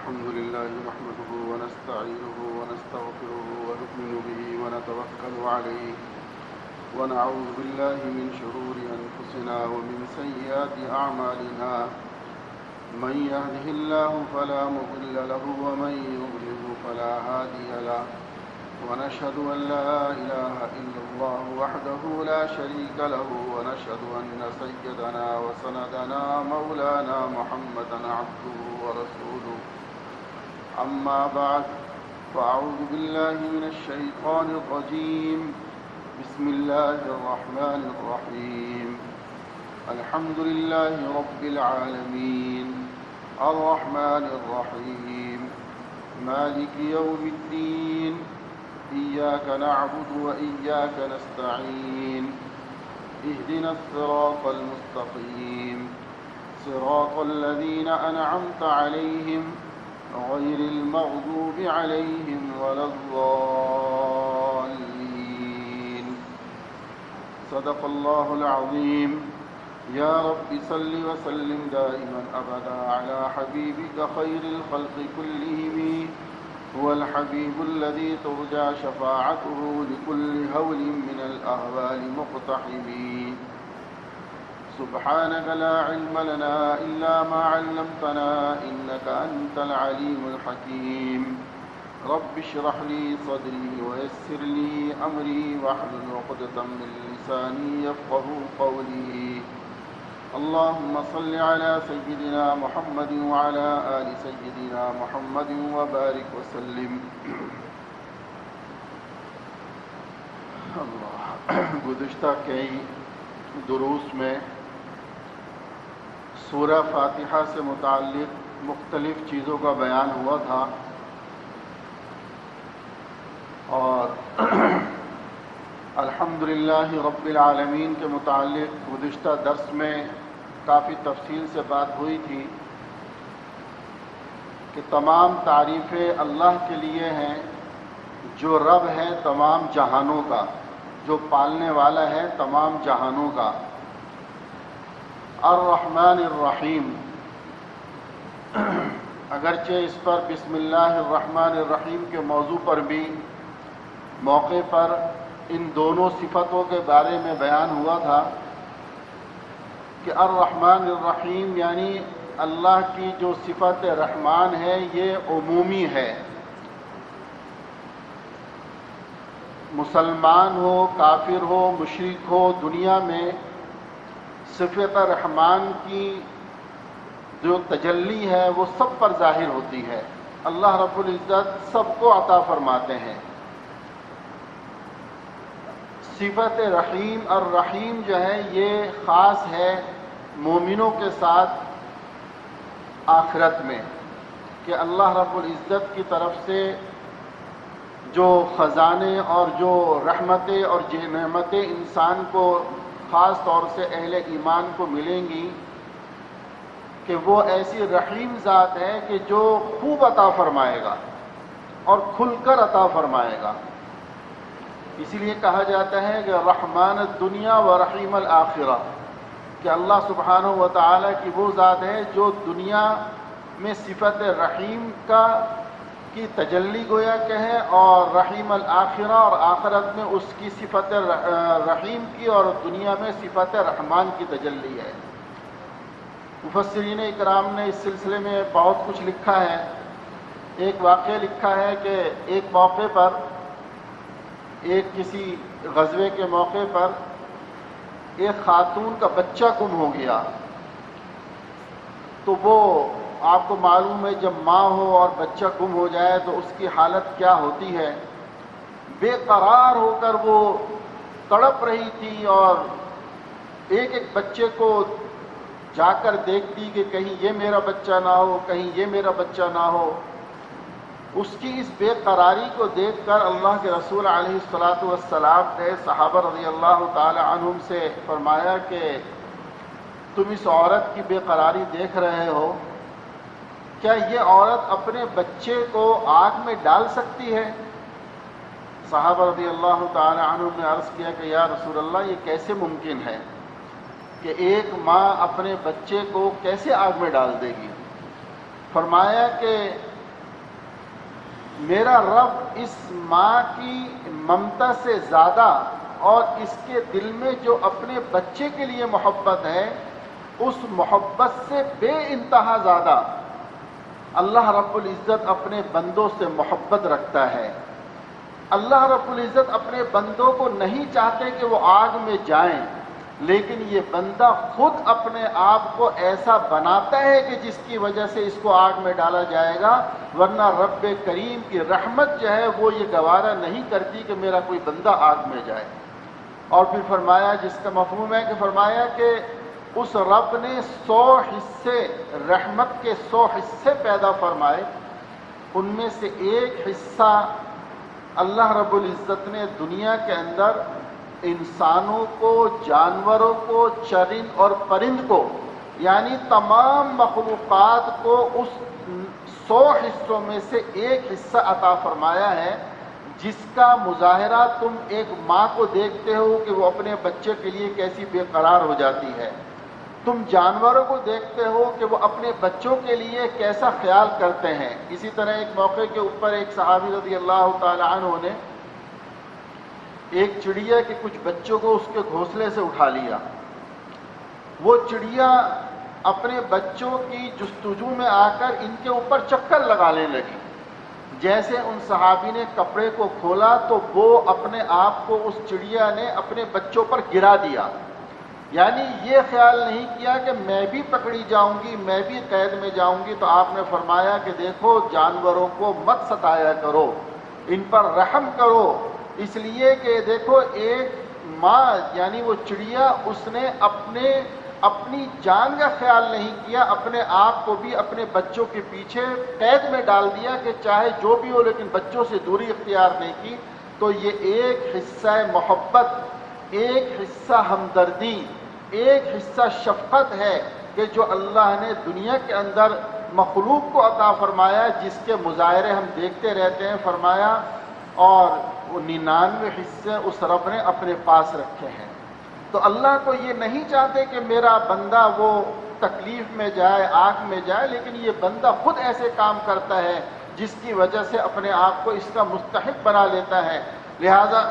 الحمد لله نحمده ونستعينه ونستغفره ونؤمن به ونتوكل عليه ونعوذ بالله من شرور أنفسنا ومن سيئات أعمالنا من يهده الله فلا مضل له ومن يضلل فلا هادي له ونشهد أن لا إله إلا الله وحده لا شريك له ونشهد أن سيدنا وسندنا مولانا محمدا عبده ورسوله أما بعد فأعوذ بالله من الشيطان الرجيم بسم الله الرحمن الرحيم الحمد لله رب العالمين الرحمن الرحيم مالك يوم الدين إياك نعبد وإياك نستعين اهدنا الصراط المستقيم صراط الذين أنعمت عليهم غير المغضوب عليهم ولا الضالين صدق الله العظيم يا رب صل وسلم دائما أبدا على حبيبك خير الخلق كلهم هو الحبيب الذي ترجى شفاعته لكل هول من الأهوال مقتحم سبحانك لا علم لنا إلا ما علمتنا إنك أنت العليم الحكيم رب اشرح لي صدري ويسر لي أمري واحلل عقدة من لساني يفقهوا قولي اللهم صل على سيدنا محمد وعلى آل سيدنا محمد وبارك وسلم اللہ گزشتہ کئی دروس میں سورہ فاتحہ سے متعلق مختلف چیزوں کا بیان ہوا تھا اور الحمدللہ رب العالمین کے متعلق گزشتہ درس میں کافی تفصیل سے بات ہوئی تھی کہ تمام تعریفیں اللہ کے لیے ہیں جو رب ہے تمام جہانوں کا، جو پالنے والا ہے تمام جہانوں کا۔ الرحمن الرحیم، اگرچہ اس پر بسم اللہ الرحمن الرحیم کے موضوع پر بھی موقع پر ان دونوں صفتوں کے بارے میں بیان ہوا تھا کہ الرحمن الرحیم یعنی اللہ کی جو صفت رحمان ہے یہ عمومی ہے، مسلمان ہو، کافر ہو، مشرک ہو، دنیا میں صفت رحمان کی جو تجلی ہے وہ سب پر ظاہر ہوتی ہے۔ اللہ رب العزت سب کو عطا فرماتے ہیں۔ صفت رحیم الرحیم جو ہے یہ خاص ہے مومنوں کے ساتھ آخرت میں، کہ اللہ رب العزت کی طرف سے جو خزانے اور جو رحمتیں اور نعمتیں انسان کو خاص طور سے اہل ایمان کو ملیں گی کہ وہ ایسی رحیم ذات ہے کہ جو خوب عطا فرمائے گا اور کھل کر عطا فرمائے گا۔ اسی لیے کہا جاتا ہے کہ رحمان الدنیا و رحیم الآخرہ، کہ اللہ سبحانہ و تعالیٰ کی وہ ذات ہے جو دنیا میں صفت رحیم کی تجلی گویا کہ ہے، اور رحیم الآخرہ اور آخرت میں اس کی صفت رحیم کی اور دنیا میں صفت رحمان کی تجلی ہے۔ مفسرین اکرام نے اس سلسلے میں بہت کچھ لکھا ہے۔ ایک واقعہ لکھا ہے کہ ایک موقع پر کسی غزوے کے موقع پر ایک خاتون کا بچہ گم ہو گیا، تو وہ آپ کو معلوم ہے جب ماں ہو اور بچہ گم ہو جائے تو اس کی حالت کیا ہوتی ہے۔ بے قرار ہو کر وہ تڑپ رہی تھی اور ایک ایک بچے کو جا کر دیکھتی کہ کہیں یہ میرا بچہ نہ ہو، کہیں یہ میرا بچہ نہ ہو۔ اس کی اس بے قراری کو دیکھ کر اللہ کے رسول علیہ الصلاۃ والسلام نے صحابہ رضی اللہ تعالی عنہم سے فرمایا کہ تم اس عورت کی بے قراری دیکھ رہے ہو، کیا یہ عورت اپنے بچے کو آگ میں ڈال سکتی ہے؟ صحابہ رضی اللہ تعالی عنہم نے عرض کیا کہ یا رسول اللہ یہ کیسے ممکن ہے کہ ایک ماں اپنے بچے کو کیسے آگ میں ڈال دے گی؟ فرمایا کہ میرا رب اس ماں کی ممتا سے زیادہ اور اس کے دل میں جو اپنے بچے کے لیے محبت ہے اس محبت سے بے انتہا زیادہ اللہ رب العزت اپنے بندوں سے محبت رکھتا ہے۔ اللہ رب العزت اپنے بندوں کو نہیں چاہتے کہ وہ آگ میں جائیں، لیکن یہ بندہ خود اپنے آپ کو ایسا بناتا ہے کہ جس کی وجہ سے اس کو آگ میں ڈالا جائے گا، ورنہ رب کریم کی رحمت جو ہے وہ یہ گوارا نہیں کرتی کہ میرا کوئی بندہ آگ میں جائے۔ اور پھر فرمایا، جس کا مفہوم ہے کہ فرمایا کہ اس رب نے 100 حصے رحمت کے 100 حصے پیدا فرمائے، ان میں سے ایک حصہ اللہ رب العزت نے دنیا کے اندر انسانوں کو، جانوروں کو، چرند اور پرند کو، یعنی تمام مخلوقات کو اس 100 حصوں میں سے ایک حصہ عطا فرمایا ہے، جس کا مظاہرہ تم ایک ماں کو دیکھتے ہو کہ وہ اپنے بچے کے لیے کیسی بے قرار ہو جاتی ہے، تم جانوروں کو دیکھتے ہو کہ وہ اپنے بچوں کے لیے کیسا خیال کرتے ہیں۔ اسی طرح ایک موقع کے اوپر ایک صحابی رضی اللہ تعالی عنہ نے ایک چڑیا کے کچھ بچوں کو اس کے گھونسلے سے اٹھا لیا۔ وہ چڑیا اپنے بچوں کی جستجو میں آ کر ان کے اوپر چکر لگانے لگی۔ جیسے ان صحابی نے کپڑے کو کھولا تو وہ اپنے آپ کو اس چڑیا نے اپنے بچوں پر گرا دیا، یعنی یہ خیال نہیں کیا کہ میں بھی پکڑی جاؤں گی، میں بھی قید میں جاؤں گی۔ تو آپ نے فرمایا کہ دیکھو، جانوروں کو مت ستایا کرو، ان پر رحم کرو، اس لیے کہ دیکھو ایک ماں یعنی وہ چڑیا، اس نے اپنی جان کا خیال نہیں کیا، اپنے آپ کو بھی اپنے بچوں کے پیچھے قید میں ڈال دیا کہ چاہے جو بھی ہو لیکن بچوں سے دوری اختیار نہیں کی۔ تو یہ ایک حصہ محبت، ایک حصہ ہمدردی، ایک حصہ شفقت ہے کہ جو اللہ نے دنیا کے اندر مخلوق کو عطا فرمایا، جس کے مظاہرے ہم دیکھتے رہتے ہیں۔ فرمایا اور وہ 99 حصے اس رب نے اپنے پاس رکھے ہیں۔ تو اللہ کو یہ نہیں چاہتے کہ میرا بندہ وہ تکلیف میں جائے، آگ میں جائے، لیکن یہ بندہ خود ایسے کام کرتا ہے جس کی وجہ سے اپنے آپ کو اس کا مستحق بنا لیتا ہے۔ لہذا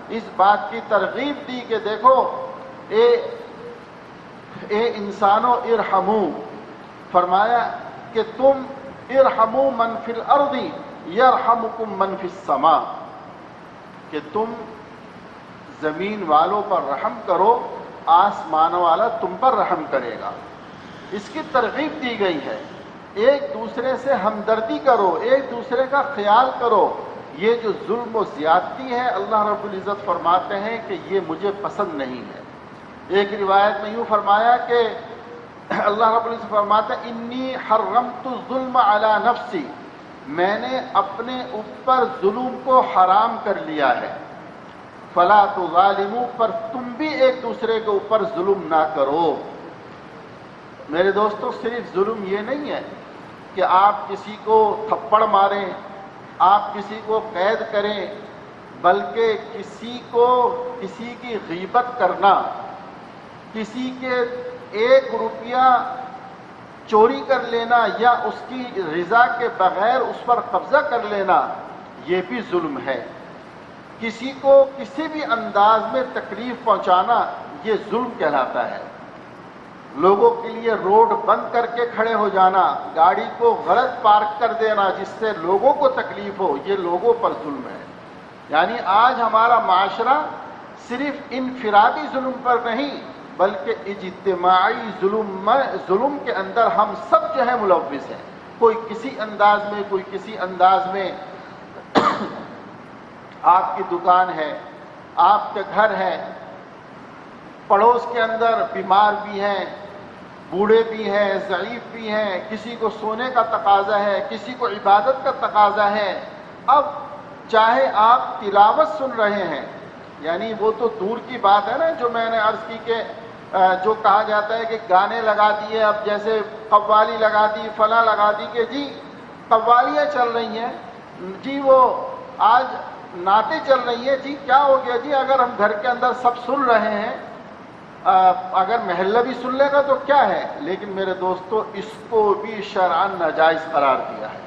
اس بات کی ترغیب دی کہ دیکھو اے انسانوں ارحمو، فرمایا کہ تم ارحمو من فی الارض یرحمکم من فی السماء، کہ تم زمین والوں پر رحم کرو، آسمان والا تم پر رحم کرے گا۔ اس کی ترغیب دی گئی ہے، ایک دوسرے سے ہمدردی کرو، ایک دوسرے کا خیال کرو۔ یہ جو ظلم و زیادتی ہے، اللہ رب العزت فرماتے ہیں کہ یہ مجھے پسند نہیں ہے۔ ایک روایت میں یوں فرمایا کہ اللہ رب العزت فرماتا ہے انی حرمت الظلم علی نفسی، میں نے اپنے اوپر ظلم کو حرام کر لیا ہے، فلا تظالموا، پر تم بھی ایک دوسرے کے اوپر ظلم نہ کرو۔ میرے دوستو، صرف ظلم یہ نہیں ہے کہ آپ کسی کو تھپڑ ماریں، آپ کسی کو قید کریں، بلکہ کسی کی غیبت کرنا، کسی کے 1 روپیہ چوری کر لینا یا اس کی رضا کے بغیر اس پر قبضہ کر لینا، یہ بھی ظلم ہے۔ کسی کو کسی بھی انداز میں تکلیف پہنچانا، یہ ظلم کہلاتا ہے۔ لوگوں کے لیے روڈ بند کر کے کھڑے ہو جانا، گاڑی کو غلط پارک کر دینا جس سے لوگوں کو تکلیف ہو، یہ لوگوں پر ظلم ہے۔ یعنی آج ہمارا معاشرہ صرف انفرادی ظلم پر نہیں بلکہ اجتماعی ظلم کے اندر ہم سب جو ہے ملوث ہیں، کوئی کسی انداز میں، کوئی کسی انداز میں۔ آپ کی دکان ہے، آپ کے گھر ہے، پڑوس کے اندر بیمار بھی ہیں، بوڑھے بھی ہیں، ضعیف بھی ہیں، کسی کو سونے کا تقاضا ہے، کسی کو عبادت کا تقاضا ہے۔ اب چاہے آپ تلاوت سن رہے ہیں، یعنی وہ تو دور کی بات ہے نا، جو میں نے عرض کی کہ جو کہا جاتا ہے کہ گانے لگا دیے، اب جیسے قوالی لگا دی، فلاں لگا دی کہ جی قوالیاں چل رہی ہیں، جی وہ آج نعتیں چل رہی ہیں، جی کیا ہو گیا، جی اگر ہم گھر کے اندر سب سن رہے ہیں، اگر محلہ بھی سن لے گا تو کیا ہے۔ لیکن میرے دوستو، اس کو بھی شرعاً ناجائز قرار دیا ہے۔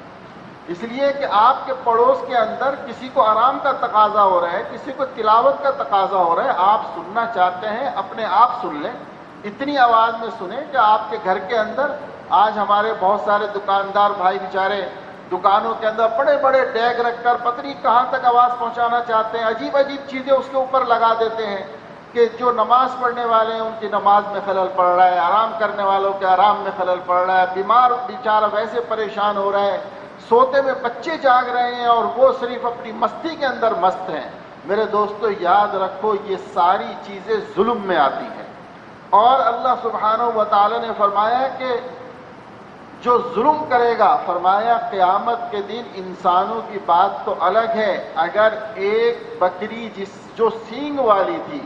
اس لیے کہ آپ کے پڑوس کے اندر کسی کو آرام کا تقاضا ہو رہا ہے، کسی کو تلاوت کا تقاضا ہو رہا ہے، آپ سننا چاہتے ہیں اپنے آپ سن لیں، اتنی آواز میں سنیں کہ آپ کے گھر کے اندر آج ہمارے بہت سارے دکاندار بھائی بیچارے دکانوں کے اندر بڑے بڑے ڈیگ رکھ کر پتہ نہیں کہاں تک آواز پہنچانا چاہتے ہیں، عجیب عجیب چیزیں اس کے اوپر لگا دیتے ہیں کہ جو نماز پڑھنے والے ہیں ان کی نماز میں خلل پڑ رہا ہے، آرام کرنے والوں کے آرام میں خلل پڑ رہا ہے، بیمار بیچارہ ویسے پریشان ہو رہا ہے، سوتے میں بچے جاگ رہے ہیں اور وہ صرف اپنی مستی کے اندر مست ہیں۔ میرے دوستو یاد رکھو یہ ساری چیزیں ظلم میں آتی ہیں، اور اللہ سبحانہ و تعالی نے فرمایا کہ جو ظلم کرے گا، فرمایا قیامت کے دن انسانوں کی بات تو الگ ہے، اگر ایک بکری جو سینگ والی تھی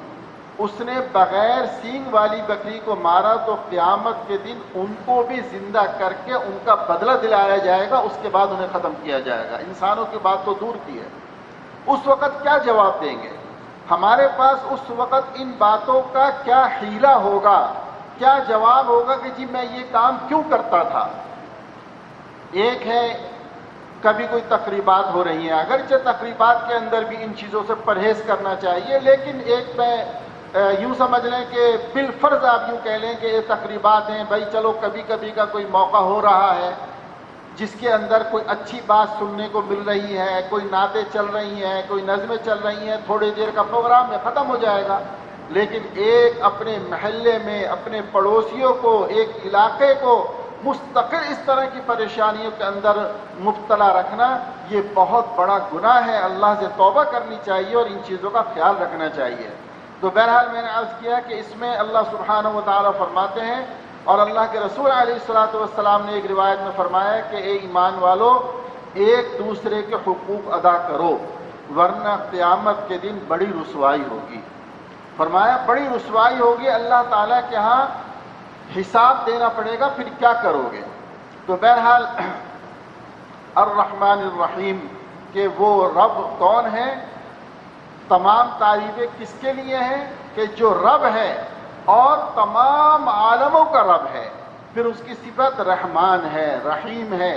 اس نے بغیر سینگ والی بکری کو مارا تو قیامت کے دن ان کو بھی زندہ کر کے ان کا بدلہ دلایا جائے گا، اس کے بعد انہیں ختم کیا جائے گا۔ انسانوں کی بات تو دور کی ہے، اس وقت کیا جواب دیں گے؟ ہمارے پاس اس وقت ان باتوں کا کیا حیلہ ہوگا، کیا جواب ہوگا کہ جی میں یہ کام کیوں کرتا تھا؟ ایک ہے کبھی کوئی تقریبات ہو رہی ہیں، اگرچہ تقریبات کے اندر بھی ان چیزوں سے پرہیز کرنا چاہیے، لیکن ایک میں یوں سمجھ لیں کہ بالفرض آپ یوں کہہ لیں کہ یہ تقریبات ہیں، بھائی چلو کبھی کبھی کا کوئی موقع ہو رہا ہے جس کے اندر کوئی اچھی بات سننے کو مل رہی ہے، کوئی نعتیں چل رہی ہیں، کوئی نظمیں چل رہی ہیں، تھوڑی دیر کا پروگرام ہے ختم ہو جائے گا، لیکن ایک اپنے محلے میں اپنے پڑوسیوں کو، ایک علاقے کو مستقل اس طرح کی پریشانیوں کے اندر مبتلا رکھنا یہ بہت بڑا گناہ ہے، اللہ سے توبہ کرنی چاہیے اور ان چیزوں کا خیال رکھنا چاہیے۔ تو بہرحال میں نے عرض کیا کہ اس میں اللہ سبحانہ و تعالیٰ فرماتے ہیں، اور اللہ کے رسول علیہ الصلوۃ والسلام نے ایک روایت میں فرمایا کہ اے ایمان والو ایک دوسرے کے حقوق ادا کرو ورنہ قیامت کے دن بڑی رسوائی ہوگی۔ فرمایا بڑی رسوائی ہوگی، اللہ تعالیٰ کے ہاں حساب دینا پڑے گا، پھر کیا کرو گے؟ تو بہرحال الرحمن الرحیم کہ وہ رب کون ہے؟ تمام تعریفیں کس کے لیے ہیں؟ کہ جو رب ہے اور تمام عالموں کا رب ہے، پھر اس کی صفت رحمان ہے، رحیم ہے،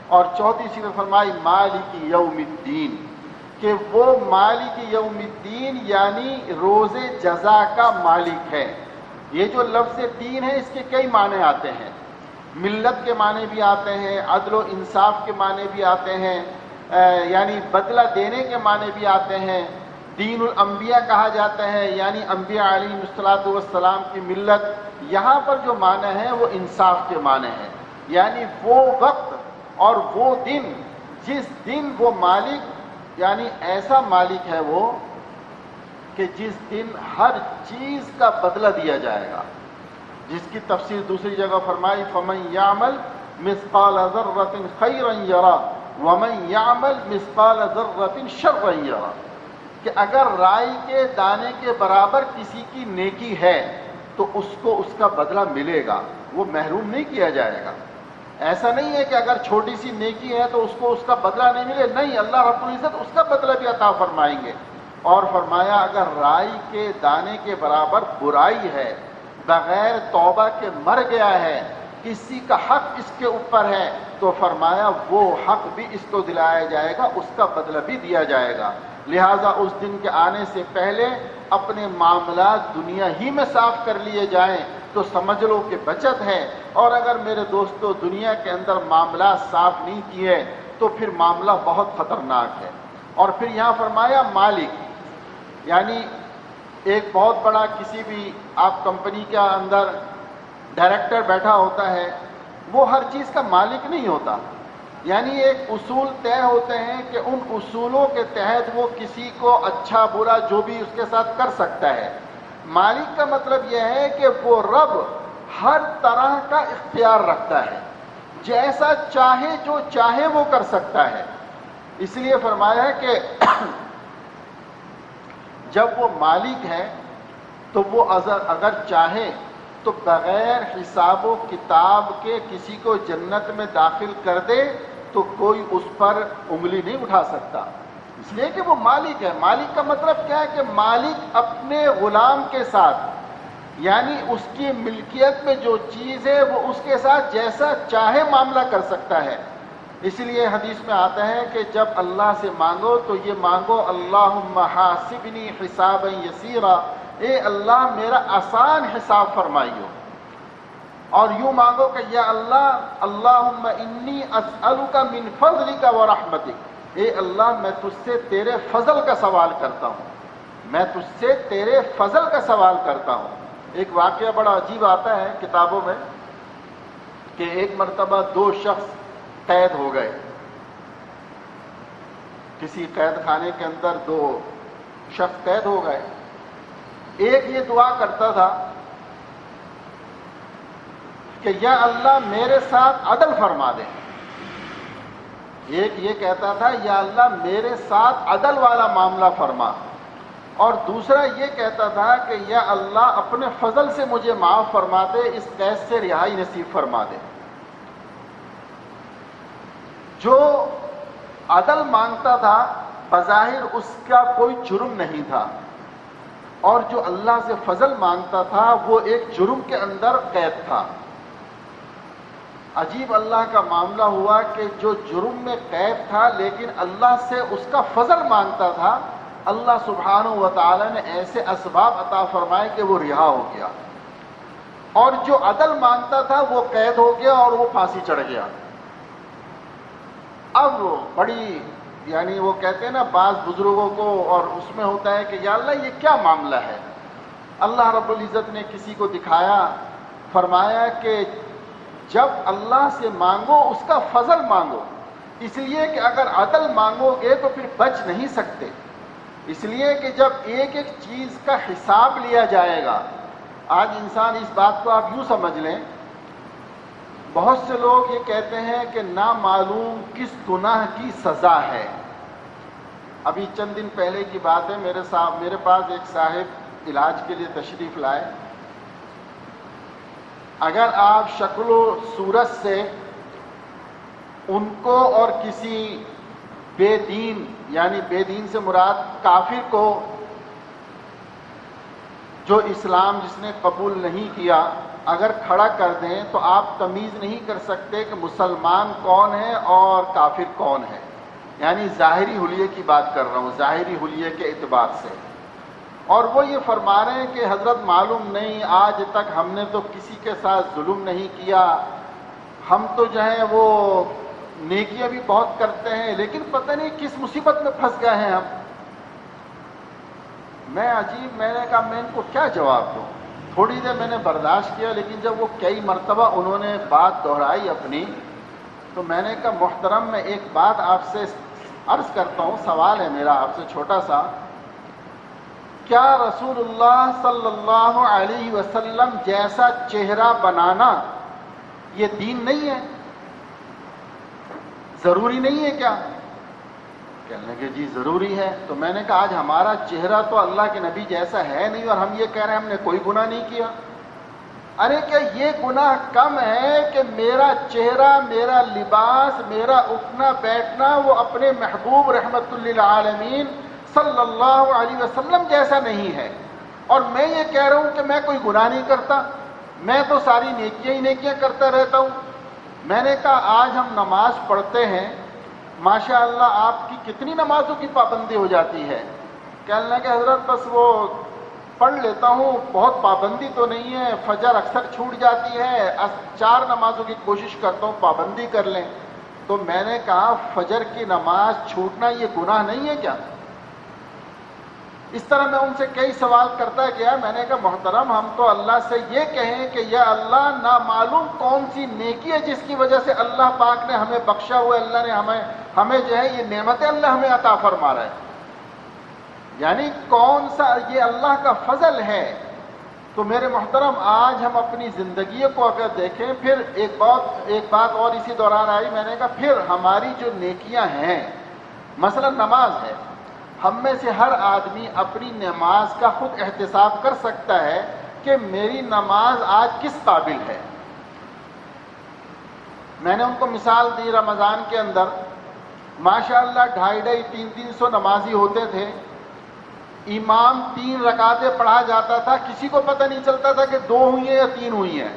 اور چوتھی صفت فرمائی مالک یوم الدین کہ وہ مالک یوم الدین یعنی روز جزا کا مالک ہے۔ یہ جو لفظ دین ہے اس کے کئی معنی آتے ہیں، ملت کے معنی بھی آتے ہیں، عدل و انصاف کے معنی بھی آتے ہیں، یعنی بدلہ دینے کے معنی بھی آتے ہیں، دین الانبیاء کہا جاتا ہے یعنی انبیاء علیہ الصلوۃ والسلام کی ملت۔ یہاں پر جو معنی ہے وہ انصاف کے معنی ہے، یعنی وہ وقت اور وہ دن جس دن وہ مالک یعنی ایسا مالک ہے وہ کہ جس دن ہر چیز کا بدلہ دیا جائے گا، جس کی تفسیر دوسری جگہ فرمائی فَمَن يَعْمَلْ مِثْقَالَ ذَرَّةٍ خَيْرًا يَرَهُ وَمَن يَعْمَلْ مِثْقَالَ ذَرَّةٍ شَرًّا يَرَهُ کہ اگر رائی کے دانے کے برابر کسی کی نیکی ہے تو اس کو اس کا بدلہ ملے گا، وہ محروم نہیں کیا جائے گا۔ ایسا نہیں ہے کہ اگر چھوٹی سی نیکی ہے تو اس کو اس کا بدلہ نہیں ملے، نہیں، اللہ رب العزت اس کا بدلہ بھی عطا فرمائیں گے۔ اور فرمایا اگر رائی کے دانے کے برابر برائی ہے، بغیر توبہ کے مر گیا ہے، کسی کا حق اس کے اوپر ہے، تو فرمایا وہ حق بھی اس کو دلایا جائے گا، اس کا بدلہ بھی دیا جائے گا۔ لہٰذا اس دن کے آنے سے پہلے اپنے معاملات دنیا ہی میں صاف کر لیے جائیں تو سمجھ لو کہ بچت ہے، اور اگر میرے دوستو دنیا کے اندر معاملات صاف نہیں کیے تو پھر معاملہ بہت خطرناک ہے۔ اور پھر یہاں فرمایا مالک یعنی ایک بہت بڑا کسی بھی آپ کمپنی کے اندر ڈائریکٹر بیٹھا ہوتا ہے، وہ ہر چیز کا مالک نہیں ہوتا، یعنی ایک اصول طے ہوتے ہیں کہ ان اصولوں کے تحت وہ کسی کو اچھا برا جو بھی اس کے ساتھ کر سکتا ہے۔ مالک کا مطلب یہ ہے کہ وہ رب ہر طرح کا اختیار رکھتا ہے، جیسا چاہے جو چاہے وہ کر سکتا ہے۔ اس لیے فرمایا ہے کہ جب وہ مالک ہے تو وہ اگر چاہے تو بغیر حساب و کتاب کے کسی کو جنت میں داخل کر دے تو کوئی اس پر انگلی نہیں اٹھا سکتا، اس لیے کہ وہ مالک ہے۔ مالک کا مطلب کیا ہے کہ مالک اپنے غلام کے ساتھ یعنی اس کی ملکیت میں جو چیز ہے وہ اس کے ساتھ جیسا چاہے معاملہ کر سکتا ہے۔ اس لیے حدیث میں آتا ہے کہ جب اللہ سے مانگو تو یہ مانگو اللہم حاسبنی حسابا یسیرا، اے اللہ میرا آسان حساب فرمائیو، اور یوں مانگو کہ یا اللہ اللہم انی اسألک من فضلک و رحمتک، اے اللہ میں تجھ سے تیرے فضل کا سوال کرتا ہوں، میں تجھ سے تیرے فضل کا سوال کرتا ہوں۔ ایک واقعہ بڑا عجیب آتا ہے کتابوں میں کہ ایک مرتبہ دو شخص قید ہو گئے، کسی قید خانے کے اندر دو شخص قید ہو گئے۔ ایک یہ دعا کرتا تھا کہ یا اللہ میرے ساتھ عدل فرما دے، ایک یہ کہتا تھا یا اللہ میرے ساتھ عدل والا معاملہ فرما، اور دوسرا یہ کہتا تھا کہ یا اللہ اپنے فضل سے مجھے معاف فرما دے، اس قید سے رہائی نصیب فرما دے۔ جو عدل مانگتا تھا بظاہر اس کا کوئی جرم نہیں تھا، اور جو اللہ سے فضل مانگتا تھا وہ ایک جرم کے اندر قید تھا۔ عجیب اللہ کا معاملہ ہوا کہ جو جرم میں قید تھا لیکن اللہ سے اس کا فضل مانگتا تھا، اللہ سبحانہ و تعالی نے ایسے اسباب عطا فرمائے کہ وہ رہا ہو گیا، اور جو عدل مانگتا تھا وہ قید ہو گیا اور وہ پھانسی چڑھ گیا۔ اب بڑی یعنی وہ کہتے ہیں نا بعض بزرگوں کو، اور اس میں ہوتا ہے کہ یا اللہ یہ کیا معاملہ ہے؟ اللہ رب العزت نے کسی کو دکھایا، فرمایا کہ جب اللہ سے مانگو اس کا فضل مانگو، اس لیے کہ اگر عدل مانگو گے تو پھر بچ نہیں سکتے، اس لیے کہ جب ایک ایک چیز کا حساب لیا جائے گا۔ آج انسان اس بات کو آپ یوں سمجھ لیں، بہت سے لوگ یہ کہتے ہیں کہ نامعلوم کس گناہ کی سزا ہے۔ ابھی چند دن پہلے کی بات ہے، میرے پاس ایک صاحب علاج کے لیے تشریف لائے۔ اگر آپ شکل و صورت سے ان کو اور کسی بے دین، یعنی بے دین سے مراد کافر کو جو اسلام جس نے قبول نہیں کیا، اگر کھڑا کر دیں تو آپ تمیز نہیں کر سکتے کہ مسلمان کون ہے اور کافر کون ہے، یعنی ظاہری حلیے کی بات کر رہا ہوں، ظاہری حلیے کے اعتبار سے۔ اور وہ یہ فرما رہے ہیں کہ حضرت معلوم نہیں آج تک ہم نے تو کسی کے ساتھ ظلم نہیں کیا، ہم تو جو ہے وہ نیکیاں بھی بہت کرتے ہیں، لیکن پتہ نہیں کس مصیبت میں پھنس گئے ہیں ہم۔ میں نے کہا میں ان کو کیا جواب دوں؟ تھوڑی دیر میں نے برداشت کیا، لیکن جب وہ کئی مرتبہ انہوں نے بات دہرائی اپنی، تو میں نے کہا محترم میں ایک بات آپ سے عرض کرتا ہوں، سوال ہے میرا آپ سے چھوٹا سا، کیا رسول اللہ صلی اللہ علیہ وسلم جیسا چہرہ بنانا یہ دین نہیں ہے؟ ضروری نہیں ہے کیا؟ کہنے لگے جی ضروری ہے۔ تو میں نے کہا آج ہمارا چہرہ تو اللہ کے نبی جیسا ہے نہیں، اور ہم یہ کہہ رہے ہیں ہم نے کوئی گناہ نہیں کیا۔ ارے کیا یہ گناہ کم ہے کہ میرا چہرہ، میرا لباس، میرا اٹھنا بیٹھنا وہ اپنے محبوب رحمت للعالمین صلی اللہ علیہ وسلم جیسا نہیں ہے، اور میں یہ کہہ رہا ہوں کہ میں کوئی گناہ نہیں کرتا، میں تو ساری نیکیاں ہی نیکیاں کرتا رہتا ہوں۔ میں نے کہا آج ہم نماز پڑھتے ہیں، ماشاء اللہ آپ کی کتنی نمازوں کی پابندی ہو جاتی ہے؟ کہنے لگے حضرت بس وہ پڑھ لیتا ہوں، بہت پابندی تو نہیں ہے، فجر اکثر چھوٹ جاتی ہے، 4 نمازوں کی کوشش کرتا ہوں پابندی کر لیں۔ تو میں نے کہا فجر کی نماز چھوٹنا یہ گناہ نہیں ہے کیا؟ اس طرح میں ان سے کئی سوال کرتا گیا۔ میں نے کہا محترم ہم تو اللہ سے یہ کہیں کہ یا اللہ نامعلوم کون سی نیکی ہے جس کی وجہ سے اللہ پاک نے ہمیں بخشا ہوا ہے، اللہ نے ہمیں جو ہے یہ نعمتیں اللہ ہمیں عطا فرما رہا ہے، یعنی کون سا یہ اللہ کا فضل ہے۔ تو میرے محترم آج ہم اپنی زندگی کو اگر دیکھیں، پھر ایک بات اور اسی دوران آئی، میں نے کہا پھر ہماری جو نیکیاں ہیں، مثلا نماز ہے، ہم میں سے ہر آدمی اپنی نماز کا خود احتساب کر سکتا ہے کہ میری نماز آج کس قابل ہے۔ میں نے ان کو مثال دی، رمضان کے اندر ماشاءاللہ 250-300 نمازی ہوتے تھے، امام 3 رکعتیں پڑھا جاتا تھا، کسی کو پتہ نہیں چلتا تھا کہ 2 ہوئی ہیں یا 3 ہوئی ہیں۔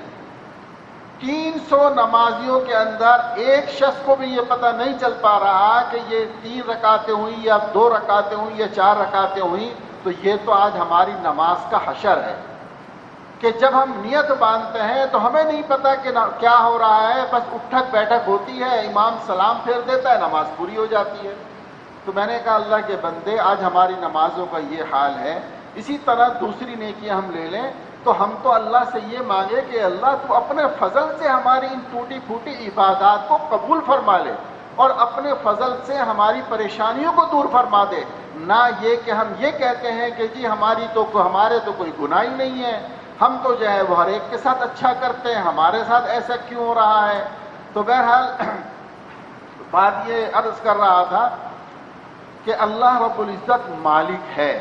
300 نمازیوں کے اندر ایک شخص کو بھی یہ پتہ نہیں چل پا رہا کہ یہ 3 رکعتیں ہوئیں یا 2 رکعتیں ہوئیں یا 4 رکعتیں ہوئیں، تو یہ تو آج ہماری نماز کا حشر ہے کہ جب ہم نیت باندھتے ہیں تو ہمیں نہیں پتہ کہ کیا ہو رہا ہے، بس اٹھک بیٹھک ہوتی ہے، امام سلام پھیر دیتا ہے، نماز پوری ہو جاتی ہے۔ تو میں نے کہا اللہ کے بندے، آج ہماری نمازوں کا یہ حال ہے۔ اسی طرح دوسری نیکیاں ہم لے لیں تو ہم تو اللہ سے یہ مانگے کہ اللہ تو اپنے فضل سے ہماری ان ٹوٹی پھوٹی عبادات کو قبول فرما لے اور اپنے فضل سے ہماری پریشانیوں کو دور فرما دے، نہ یہ کہ ہم یہ کہتے ہیں کہ جی ہمارے تو کوئی گناہ ہی نہیں ہے، ہم تو جو ہے وہ ہر ایک کے ساتھ اچھا کرتے ہیں، ہمارے ساتھ ایسا کیوں ہو رہا ہے۔ تو بہرحال بات یہ عرض کر رہا تھا کہ اللہ رب العزت مالک ہے،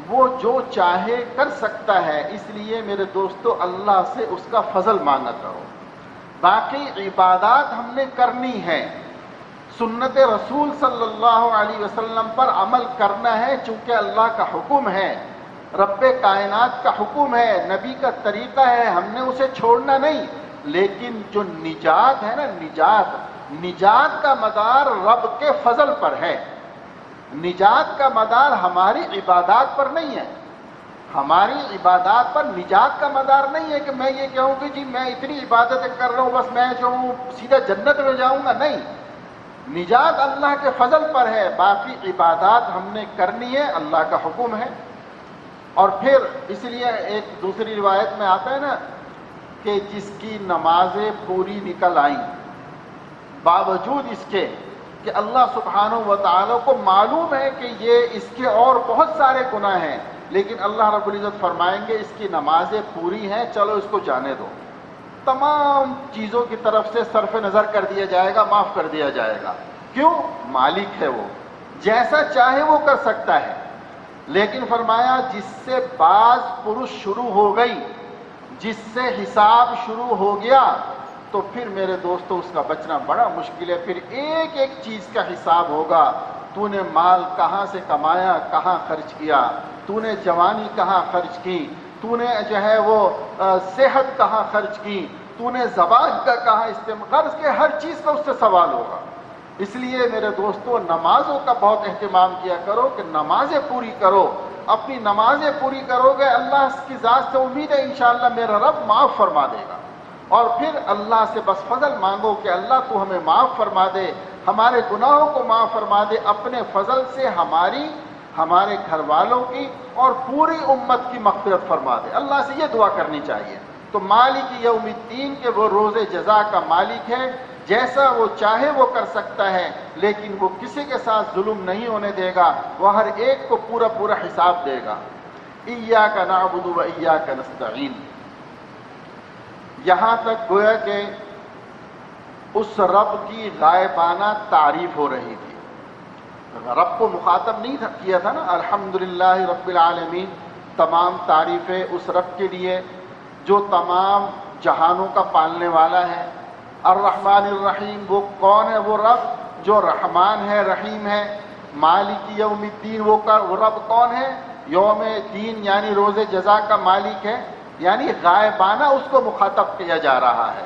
وہ جو چاہے کر سکتا ہے، اس لیے میرے دوستو اللہ سے اس کا فضل مانگا کرو۔ باقی عبادات ہم نے کرنی ہے، سنت رسول صلی اللہ علیہ وسلم پر عمل کرنا ہے، چونکہ اللہ کا حکم ہے، رب کائنات کا حکم ہے، نبی کا طریقہ ہے، ہم نے اسے چھوڑنا نہیں۔ لیکن جو نجات ہے نا، نجات کا مدار رب کے فضل پر ہے، نجات کا مدار ہماری عبادات پر نہیں ہے، ہماری عبادات پر نجات کا مدار نہیں ہے کہ میں یہ کہوں کہ جی میں اتنی عبادتیں کر رہا ہوں بس میں جو ہوں سیدھا جنت میں جاؤں گا، نہیں، نجات اللہ کے فضل پر ہے، باقی عبادات ہم نے کرنی ہے، اللہ کا حکم ہے۔ اور پھر اس لیے ایک دوسری روایت میں آتا ہے نا کہ جس کی نمازیں پوری نکل آئیں باوجود اس کے کہ اللہ سبحانہ و تعالیٰ کو معلوم ہے کہ یہ اس کے اور بہت سارے گناہ ہیں، لیکن اللہ رب العزت فرمائیں گے اس کی نمازیں پوری ہیں، چلو اس کو جانے دو، تمام چیزوں کی طرف سے صرف نظر کر دیا جائے گا، معاف کر دیا جائے گا۔ کیوں؟ مالک ہے، وہ جیسا چاہے وہ کر سکتا ہے۔ لیکن فرمایا جس سے باز پرش شروع ہو گئی، جس سے حساب شروع ہو گیا، تو پھر میرے دوستو اس کا بچنا بڑا مشکل ہے، پھر ایک ایک چیز کا حساب ہوگا۔ تو نے مال کہاں سے کمایا، کہاں خرچ کیا، تو نے جوانی کہاں خرچ کی، تو نے جو ہے وہ صحت کہاں خرچ کی، تو نے زبان کا کہاں استعمال، قرض کے ہر چیز کا اس سے سوال ہوگا۔ اس لیے میرے دوستو نمازوں کا بہت اہتمام کیا کرو کہ نمازیں پوری کرو، اپنی نمازیں پوری کرو گے، اللہ کی ذات سے امید ہے انشاءاللہ میرا رب معاف فرما دے گا۔ اور پھر اللہ سے بس فضل مانگو کہ اللہ تو ہمیں معاف فرما دے، ہمارے گناہوں کو معاف فرما دے، اپنے فضل سے ہمارے گھر والوں کی اور پوری امت کی مغفرت فرما دے۔ اللہ سے یہ دعا کرنی چاہیے۔ تو مالک یوم الدین کے وہ روز جزا کا مالک ہے، جیسا وہ چاہے وہ کر سکتا ہے، لیکن وہ کسی کے ساتھ ظلم نہیں ہونے دے گا، وہ ہر ایک کو پورا پورا حساب دے گا۔ ایاک نعبد و ایاک نستعین، یہاں تک گویا کہ اس رب کی غائبانہ تعریف ہو رہی تھی، رب کو مخاطب نہیں کیا تھا نا، الحمدللہ رب العالمین، تمام تعریفیں اس رب کے لیے جو تمام جہانوں کا پالنے والا ہے۔ الرحمن الرحیم، وہ کون ہے؟ وہ رب جو رحمان ہے، رحیم ہے۔ مالک یوم الدین، وہ رب کون ہے؟ یوم دین یعنی روز جزا کا مالک ہے، یعنی غائبانہ اس کو مخاطب کیا جا رہا ہے۔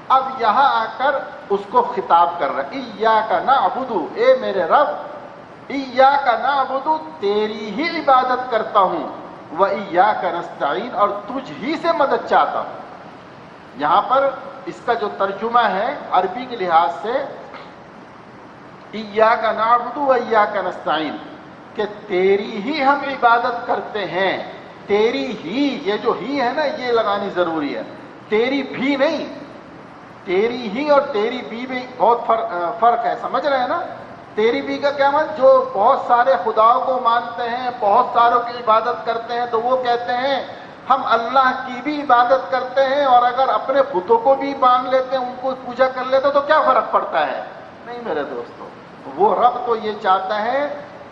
اب یہاں آ کر اس کو خطاب کر رہا ہے، ایاک نعبد، اے میرے رب، ایاک نعبد، تیری ہی عبادت کرتا ہوں، و ایاک نستعین، اور تجھ ہی سے مدد چاہتا ہوں۔ یہاں پر اس کا جو ترجمہ ہے عربی کے لحاظ سے، ایاک نعبد و ایاک نستعین، کہ تیری ہی ہم عبادت کرتے ہیں، تیری ہی، یہ جو ہی ہے نا یہ لگانی ضروری ہے، تیری بھی نہیں، تیری ہی اور تیری بھی میں بہت فرق ہے، سمجھ رہے ہیں نا؟ تیری بھی کا کیا مطلب؟ جو بہت سارے خداؤں کو مانتے ہیں، بہت ساروں کی عبادت کرتے ہیں، تو وہ کہتے ہیں ہم اللہ کی بھی عبادت کرتے ہیں اور اگر اپنے بتوں کو بھی مان لیتے ہیں، ان کو پوجا کر لیتے تو کیا فرق پڑتا ہے؟ نہیں میرے دوستو، وہ رب تو یہ چاہتا ہے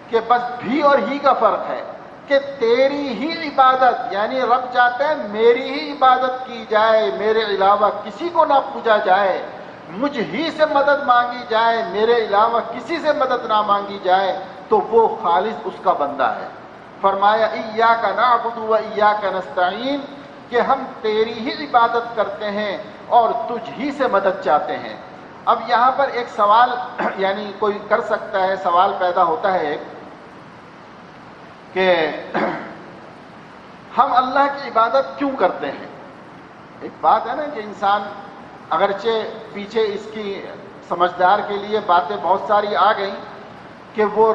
کہ بس بھی اور ہی کا فرق ہے کہ تیری ہی عبادت، یعنی رب چاہتا ہے میری ہی عبادت کی جائے، میرے علاوہ کسی کو نہ پوجا جائے، مجھ ہی سے مدد مانگی جائے، میرے علاوہ کسی سے مدد نہ مانگی جائے، تو وہ خالص اس کا بندہ ہے۔ فرمایا ایاک نعبد و ایاک نستعین، کہ ہم تیری ہی عبادت کرتے ہیں اور تجھ ہی سے مدد چاہتے ہیں۔ اب یہاں پر ایک سوال یعنی کوئی کر سکتا ہے، سوال پیدا ہوتا ہے ایک کہ ہم اللہ کی عبادت کیوں کرتے ہیں؟ ایک بات ہے نا کہ انسان اگرچہ پیچھے اس کی سمجھدار کے لیے باتیں بہت ساری آ گئیں کہ وہ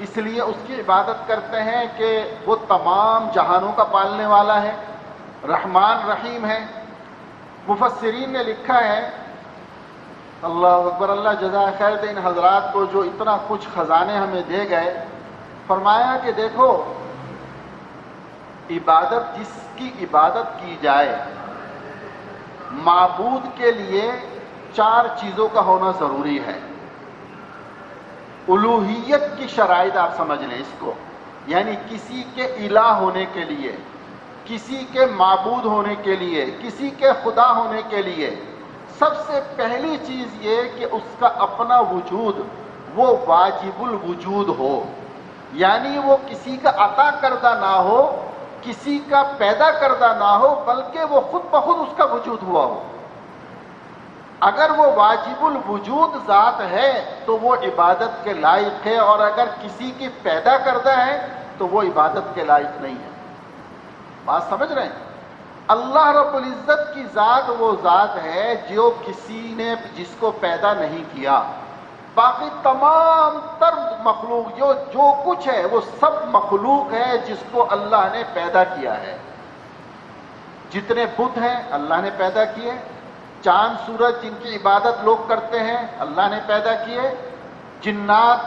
اس لیے اس کی عبادت کرتے ہیں کہ وہ تمام جہانوں کا پالنے والا ہے، رحمان رحیم ہے۔ مفسرین نے لکھا ہے، اللہ اکبر، اللہ جزائے خیر دے ان حضرات کو جو اتنا کچھ خزانے ہمیں دے گئے، فرمایا کہ دیکھو عبادت، جس کی عبادت کی جائے، معبود کے لیے 4 چیزوں کا ہونا ضروری ہے۔ الوہیت کی شرائط آپ سمجھ لیں اس کو، یعنی کسی کے الہ ہونے کے لیے، کسی کے معبود ہونے کے لیے، کسی کے خدا ہونے کے لیے سب سے پہلی چیز یہ کہ اس کا اپنا وجود وہ واجب الوجود ہو، یعنی وہ کسی کا عطا کردہ نہ ہو، کسی کا پیدا کردہ نہ ہو، بلکہ وہ خود بخود اس کا وجود ہوا ہو۔ اگر وہ واجب الوجود ذات ہے تو وہ عبادت کے لائق ہے، اور اگر کسی کی پیدا کردہ ہے تو وہ عبادت کے لائق نہیں ہے۔ بات سمجھ رہے ہیں؟ اللہ رب العزت کی ذات وہ ذات ہے جو کسی نے جس کو پیدا نہیں کیا۔ باقی تمام تر مخلوق جو کچھ ہے وہ سب مخلوق ہے جس کو اللہ نے پیدا کیا ہے۔ جتنے بت ہیں اللہ نے پیدا کیے، چاند سورج جن کی عبادت لوگ کرتے ہیں اللہ نے پیدا کیے، جنات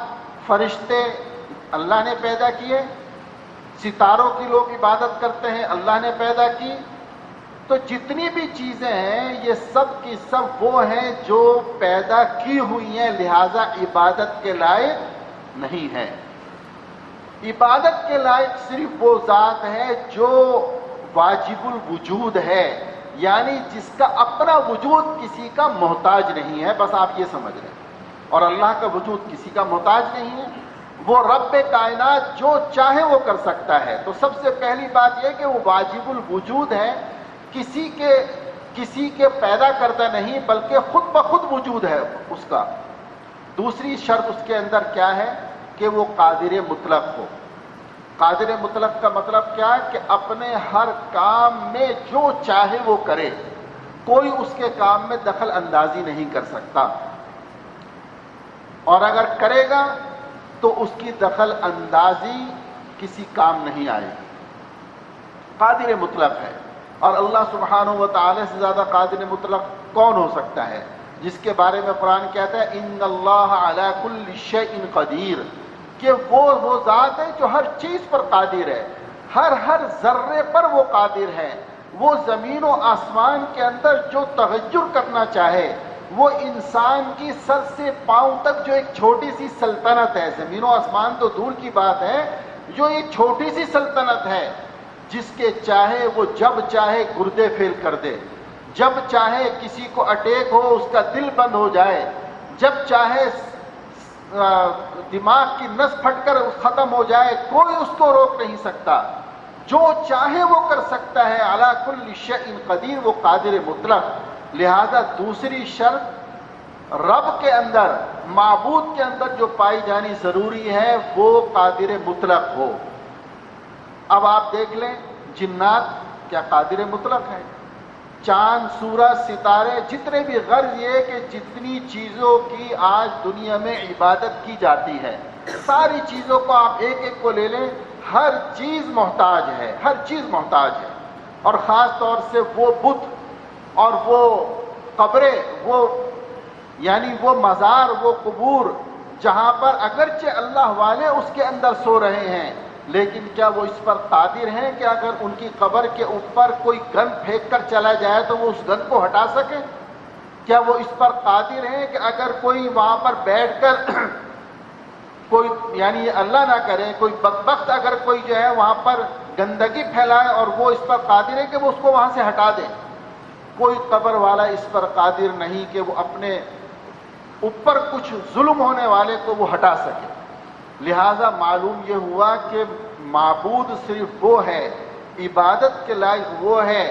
فرشتے اللہ نے پیدا کیے، ستاروں کی لوگ عبادت کرتے ہیں اللہ نے پیدا کی۔ تو جتنی بھی چیزیں ہیں یہ سب کی سب وہ ہیں جو پیدا کی ہوئی ہیں، لہذا عبادت کے لائق نہیں ہے۔ عبادت کے لائق صرف وہ ذات ہے جو واجب الوجود ہے، یعنی جس کا اپنا وجود کسی کا محتاج نہیں ہے، بس آپ یہ سمجھ رہے ہیں۔ اور اللہ کا وجود کسی کا محتاج نہیں ہے، وہ رب کائنات جو چاہے وہ کر سکتا ہے۔ تو سب سے پہلی بات یہ کہ وہ واجب الوجود ہے، کسی کے پیدا کردہ نہیں بلکہ خود بخود وجود ہے اس کا۔ دوسری شرط اس کے اندر کیا ہے کہ وہ قادر مطلق ہو۔ قادر مطلق کا مطلب کیا ہے کہ اپنے ہر کام میں جو چاہے وہ کرے، کوئی اس کے کام میں دخل اندازی نہیں کر سکتا، اور اگر کرے گا تو اس کی دخل اندازی کسی کام نہیں آئے گی۔ قادر مطلق ہے، اور اللہ سبحانہ و تعالی سے زیادہ قادر مطلق کون ہو سکتا ہے، جس کے بارے میں قرآن کہتا ہے ان اللہ علی کل شیء قدیر، کہ وہ ذات ہے جو ہر چیز پر قادر ہے، ہر ذرے پر وہ قادر ہے۔ وہ زمین و آسمان کے اندر جو تغیر کرنا چاہے، وہ انسان کی سر سے پاؤں تک جو ایک چھوٹی سی سلطنت ہے، زمین و آسمان تو دور کی بات ہے، جو ایک چھوٹی سی سلطنت ہے، جس کے چاہے وہ جب چاہے گردے فیل کر دے، جب چاہے کسی کو اٹیک ہو اس کا دل بند ہو جائے، جب چاہے دماغ کی نس پھٹ کر ختم ہو جائے، کوئی اس کو روک نہیں سکتا، جو چاہے وہ کر سکتا ہے۔ علی کل شیء قدیر، وہ قادر مطلق۔ لہذا دوسری شرط رب کے اندر، معبود کے اندر جو پائی جانی ضروری ہے وہ قادر مطلق ہو۔ اب آپ دیکھ لیں جنات کیا قادر مطلق ہے، چاند سورج ستارے جتنے بھی، غرض یہ کہ جتنی چیزوں کی آج دنیا میں عبادت کی جاتی ہے، ساری چیزوں کو آپ ایک ایک کو لے لیں، ہر چیز محتاج ہے، ہر چیز محتاج ہے۔ اور خاص طور سے وہ بت اور وہ قبریں، وہ یعنی وہ مزار، وہ قبور جہاں پر اگرچہ اللہ والے اس کے اندر سو رہے ہیں، لیکن کیا وہ اس پر قادر ہیں کہ اگر ان کی قبر کے اوپر کوئی گن پھینک کر چلا جائے تو وہ اس گن کو ہٹا سکے؟ کیا وہ اس پر قادر ہیں کہ اگر کوئی وہاں پر بیٹھ کر کوئی، یعنی اللہ نہ کرے، کوئی بدبخت اگر کوئی جو ہے وہاں پر گندگی پھیلائے، اور وہ اس پر قادر ہے کہ وہ اس کو وہاں سے ہٹا دے؟ کوئی قبر والا اس پر قادر نہیں کہ وہ اپنے اوپر کچھ ظلم ہونے والے کو وہ ہٹا سکے۔ لہذا معلوم یہ ہوا کہ معبود صرف وہ ہے، عبادت کے لائق وہ ہے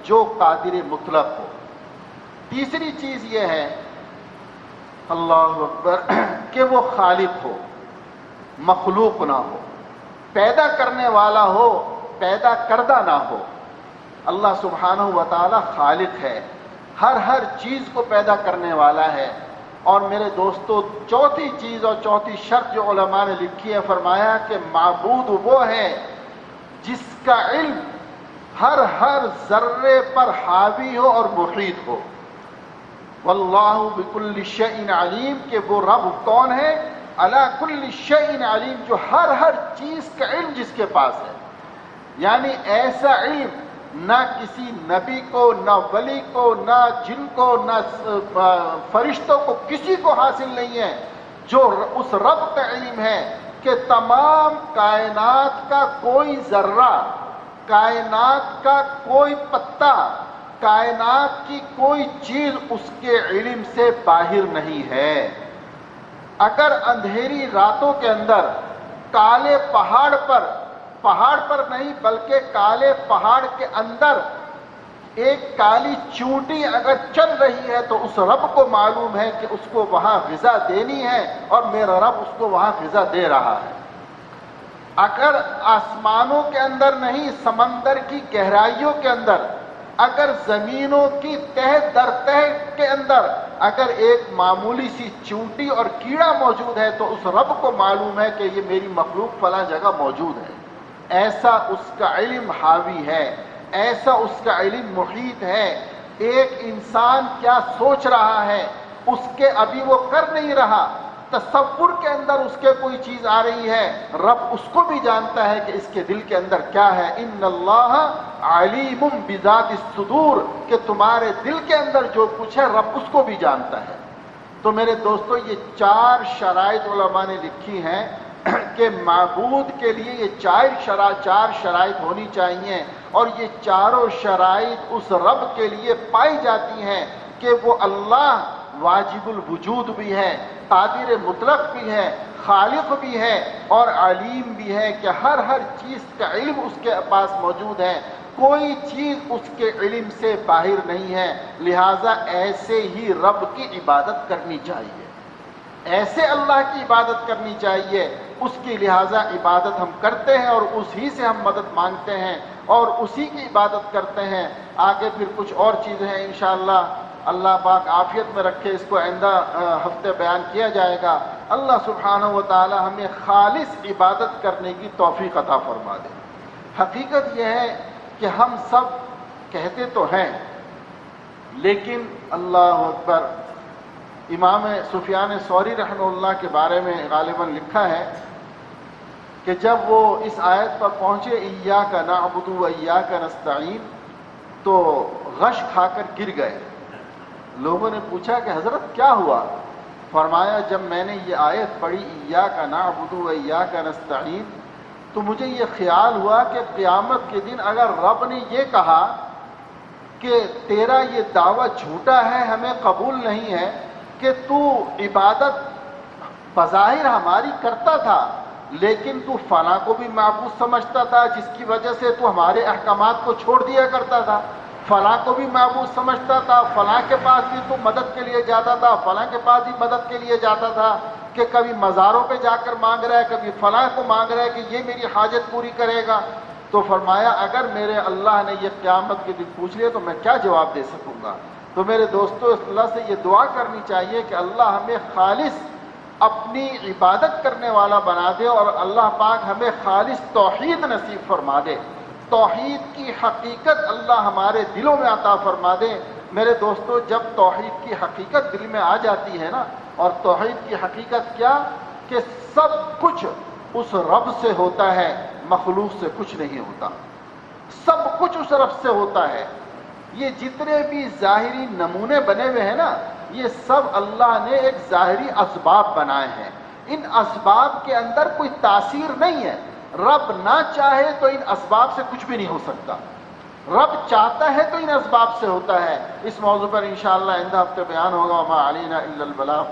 جو قادر مطلق ہو۔ تیسری چیز یہ ہے اللہ اکبر کہ وہ خالق ہو، مخلوق نہ ہو، پیدا کرنے والا ہو، پیدا کردہ نہ ہو۔ اللہ سبحانہ و تعالی خالق ہے، ہر چیز کو پیدا کرنے والا ہے۔ اور میرے دوستو، چوتھی چیز اور چوتھی شرط جو علماء نے لکھی ہے، فرمایا کہ معبود وہ ہے جس کا علم ہر ذرے پر حاوی ہو اور محیط ہو۔ واللہ بکل شیء علیم، کہ وہ رب کون ہے؟ علی کل شیء علیم، جو ہر چیز کا علم جس کے پاس ہے۔ یعنی ایسا علم نہ کسی نبی کو، نہ ولی کو، نہ جن کو، نہ فرشتوں کو، کسی کو حاصل نہیں ہے جو اس رب کا علم ہے کہ تمام کائنات کا کوئی ذرہ، کائنات کا کوئی پتا، کائنات کی کوئی چیز اس کے علم سے باہر نہیں ہے۔ اگر اندھیری راتوں کے اندر کالے پہاڑ پر نہیں بلکہ کالے پہاڑ کے اندر ایک کالی چونٹی اگر چل رہی ہے تو اس رب کو معلوم ہے کہ اس کو وہاں غذا دینی ہے، اور میرا رب اس کو وہاں غذا دے رہا ہے۔ اگر آسمانوں کے اندر نہیں، سمندر کی گہرائیوں کے اندر، اگر زمینوں کی تہ در تہ کے اندر اگر ایک معمولی سی چونٹی اور کیڑا موجود ہے تو اس رب کو معلوم ہے کہ یہ میری مخلوق فلاں جگہ موجود ہے۔ ایسا اس کا علم حاوی ہے، ایسا اس کا علم محیط ہے۔ ایک انسان کیا سوچ رہا ہے اس کے ابھی وہ کر نہیں رہا، تصور کے اندر اس کے کوئی چیز آ رہی ہے، رب اس کو بھی جانتا ہے کہ اس کے دل کے اندر کیا ہے۔ ان اللہ علیم بذات الصدور، کہ تمہارے دل کے اندر جو کچھ ہے رب اس کو بھی جانتا ہے۔ تو میرے دوستو، یہ 4 شرائط علماء نے لکھی ہیں کہ معبود کے لیے یہ 4 شرائط ہونی چاہیے، اور یہ چاروں شرائط اس رب کے لیے پائی جاتی ہیں کہ وہ اللہ واجب الوجود بھی ہے، قادر مطلق بھی ہے، خالق بھی ہے، اور علیم بھی ہے کہ ہر چیز کا علم اس کے پاس موجود ہے، کوئی چیز اس کے علم سے باہر نہیں ہے۔ لہٰذا ایسے ہی رب کی عبادت کرنی چاہیے، ایسے اللہ کی عبادت کرنی چاہیے۔ اس کی لہٰذا عبادت ہم کرتے ہیں اور اسی سے ہم مدد مانگتے ہیں اور اسی کی عبادت کرتے ہیں۔ آگے پھر کچھ اور چیزیں ہیں انشاءاللہ، اللہ پاک عافیت میں رکھے، اس کو آئندہ ہفتے بیان کیا جائے گا۔ اللہ سبحانہ و تعالی ہمیں خالص عبادت کرنے کی توفیق عطا فرما دے۔ حقیقت یہ ہے کہ ہم سب کہتے تو ہیں، لیکن اللہ اکبر، امام سفیان ثوری رحمہ اللہ کے بارے میں غالباً لکھا ہے کہ جب وہ اس آیت پر پہنچے ایاک نعبد و ایاک نستعین، تو غش کھا کر گر گئے۔ لوگوں نے پوچھا کہ حضرت کیا ہوا؟ فرمایا جب میں نے یہ آیت پڑھی ایاک نعبد و ایاک نستعین، تو مجھے یہ خیال ہوا کہ قیامت کے دن اگر رب نے یہ کہا کہ تیرا یہ دعویٰ جھوٹا ہے، ہمیں قبول نہیں ہے، کہ تو عبادت بظاہر ہماری کرتا تھا لیکن تو فلاں کو بھی معبود سمجھتا تھا جس کی وجہ سے تو ہمارے احکامات کو چھوڑ دیا کرتا تھا، فلاں کو بھی معبود سمجھتا تھا، فلاں کے پاس بھی تو مدد کے لیے جاتا تھا، فلاں کے پاس بھی مدد کے لیے جاتا تھا، کہ کبھی مزاروں پہ جا کر مانگ رہا ہے، کبھی فلاں کو مانگ رہا ہے کہ یہ میری حاجت پوری کرے گا۔ تو فرمایا اگر میرے اللہ نے یہ قیامت کے دن پوچھ لیا تو میں کیا جواب دے سکوں گا؟ تو میرے دوستو، اس اللہ سے یہ دعا کرنی چاہیے کہ اللہ ہمیں خالص اپنی عبادت کرنے والا بنا دے، اور اللہ پاک ہمیں خالص توحید نصیب فرما دے، توحید کی حقیقت اللہ ہمارے دلوں میں عطا فرما دے۔ میرے دوستو، جب توحید کی حقیقت دل میں آ جاتی ہے نا، اور توحید کی حقیقت کیا کہ سب کچھ اس رب سے ہوتا ہے، مخلوق سے کچھ نہیں ہوتا، سب کچھ اس رب سے ہوتا ہے۔ یہ جتنے بھی ظاہری نمونے بنے ہوئے ہیں نا، یہ سب اللہ نے ایک ظاہری اسباب بنائے ہیں، ان اسباب کے اندر کوئی تاثیر نہیں ہے۔ رب نہ چاہے تو ان اسباب سے کچھ بھی نہیں ہو سکتا، رب چاہتا ہے تو ان اسباب سے ہوتا ہے۔ اس موضوع پر انشاءاللہ آئندہ ہفتے بیان ہوگا۔ وما علینا الا البلاغ۔